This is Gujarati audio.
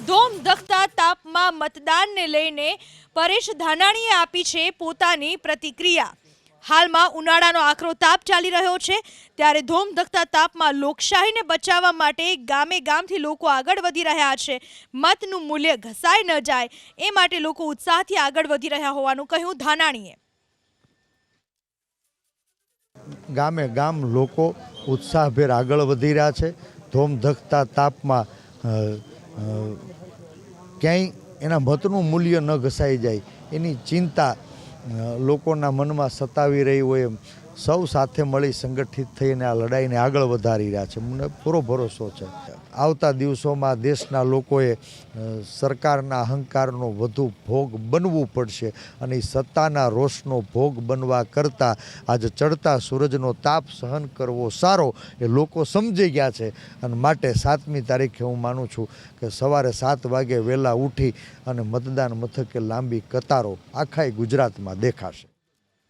ધોમધખતા તાપમાં મતદાનને લઈને પરેશ ધાનાણીએ આપી છે પોતાની પ્રતિક્રિયા। હાલમાં ઉનાળાનો આકરો તાપ ચાલી રહ્યો છે, ત્યારે ધોમધખતા તાપમાં લોકશાહીને બચાવવા માટે ગામે ગામથી લોકો આગળ વધી રહ્યા છે। મતનું મૂલ્ય ઘસાઈ ન જાય એ માટે લોકો ઉત્સાહથી આગળ વધી રહ્યા હોવાનું કહ્યું ધાનાણીએ। ગામે ગામ લોકો ઉત્સાહભેર આગળ વધી રહ્યા છે। ધોમધખતા તાપમાં ક્યાંય એના મતનું મૂલ્ય ન ઘસાઈ જાય એની ચિંતા લોકોના મનમાં સતાવી રહી હોય એમ સૌ સાથે મળી સંગઠિત થઈને આ લડાઈને આગળ વધારી રહ્યા છે। મને પૂરો ભરોસો છે આવતા દિવસોમાં દેશના લોકોએ સરકારના અહંકારનો વધુ ભોગ બનવું પડશે અને સત્તાના રોષનો ભોગ બનવા કરતાં આજે ચડતા સૂરજનો તાપ સહન કરવો સારો એ લોકો સમજી ગયા છે। અને માટે 7મી તારીખે હું માનું છું કે સવારે 7 વાગે વહેલા ઉઠી અને મતદાન મથકે લાંબી કતારો આખા ગુજરાતમાં દેખાશે।